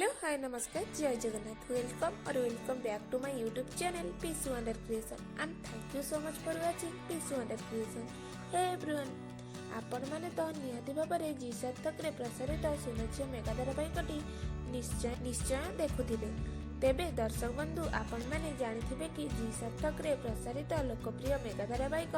Hello hi नमस्कार जय Jagannath welcome back to my YouTube channel Pisu under creation and thank you so much for watching Pisu under creation. Hey everyone आपण माने तो निहाती भाबरे जी सार्थक रे प्रसारित सुनझियो मेगा धारावाहिकटी निश्चय देखुथिबे। तेबे दर्शक बंधु आपण माने जानिथिबे कि जी सार्थक रे प्रसारित लोकप्रिय मेगा धारावाहिक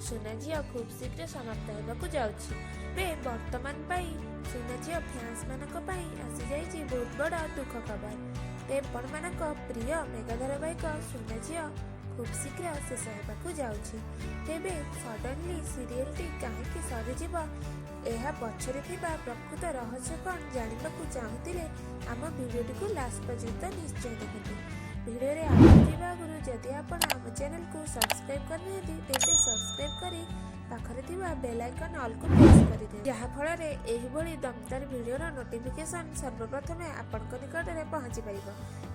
सुनझियो खूब शीघ्र समाप्त हेबाकु जाउछि। बे वर्तमान पाई सुनझियो फैंस मानक पाई आसी जाइछि बहुत बड़ा दुख खबर। तेपण मानक प्रिय मेगा धारावाहिक सुनझियो खूब शीघ्र शेष हेबाकु जाउछि। तेबे सडनली सीरियल टी काहेकि सरीजिब एहा पछरे थिबा प्रकृत रहस्य कौन जानिबाकु चाहुतिले आम वीडियोटी को लास्ट पर्यंत निश्चय देखंतु। वीडियो रे आगे जिबा गुरु जदि आपण आम चैनल को सब्सक्राइब करनियति तेबे सब्सक्राइब करी पाखरे थिबा बेल आइकन ऑल को प्रेस करि दे जहा फल रे एही भली दमदार वीडियोर नोटिफिकेशन सर्वप्रथमे आपनक निकट रे पहुंची पाइबो।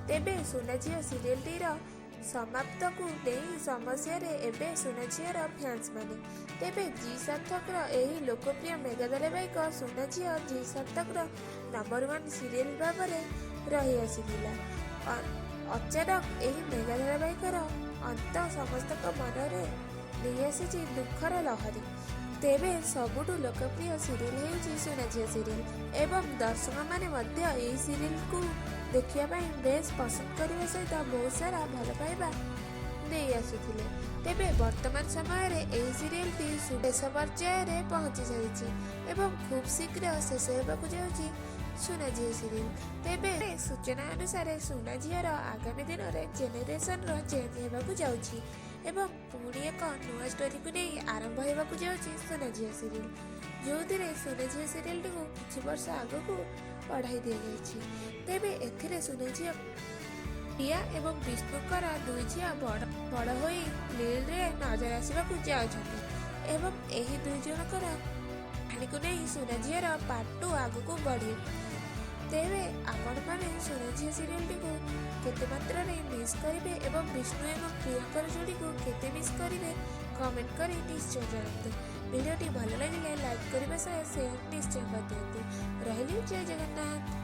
तेबे सुनझियो सीरियल टी रो समाप्त को नहीं समस्या रे एबे सुनझियोर फैंस माने तेबे जी सार्थक रो एही लोकप्रिय मेगा धारावाहिक सुनझियो जी सार्थक रो नंबर 1 सीरियल भाबरे रही आसीथिला। अचानक एही मेगा धारावाहिक रो अंत समस्तक मन रे नहीं आसी दुखर लहरी। तेबे सबुठु लोकप्रिय सीरियल हेउछि सुनझियो सीरियल एवं दर्शक माने मध्य एही सीरियल को देखिया पाई बेस पसंद करने सहित बहुत सारा भल पाइबा नहीं आसुथिले। तेबे वर्तमान समय रे एही सीरियल टी शेष पर्याय रे पहुंची सारिछि एवं खूब शीघ्र शेष हेबाकु जाउछि सुनझियो सीरियल। तेबे सूचना अनुसार सुनझियोर आगामी दिन रे जेनेरेशन रो चेंज हेबाकु जाउछि एवं पुणी एक नुआ स्टोरी को नहीं आरंभ हेबाकु जाउछि सुनझियो सीरियल जो सुनझियो सीरियल टी को किछि वर्ष आगु को पढ़ाई दिया जाइछि। तेबे एथिरे सुनझियो प्रिया एवं विष्णुकर दुई झिया बड़ होई लीड रे नजर आसबाकु जाउछथि एवं एही दुई जनकर कहानी को नहीं सुनझियोर पार्ट 2 आगु को बढ़ी। तेबे आपण माने सुनझियो सीरियल टी को केते मात्रा रे मिस करिवे एवं विष्णु एवं प्रियंकर जोड़ी को केते मिस करिवे कमेंट करी निश्चय जणातु। वीडियोटी भल लगिले लाइक करबा सह शेयर निश्चय कर दियंतु। रहिली जय जगन्नाथ।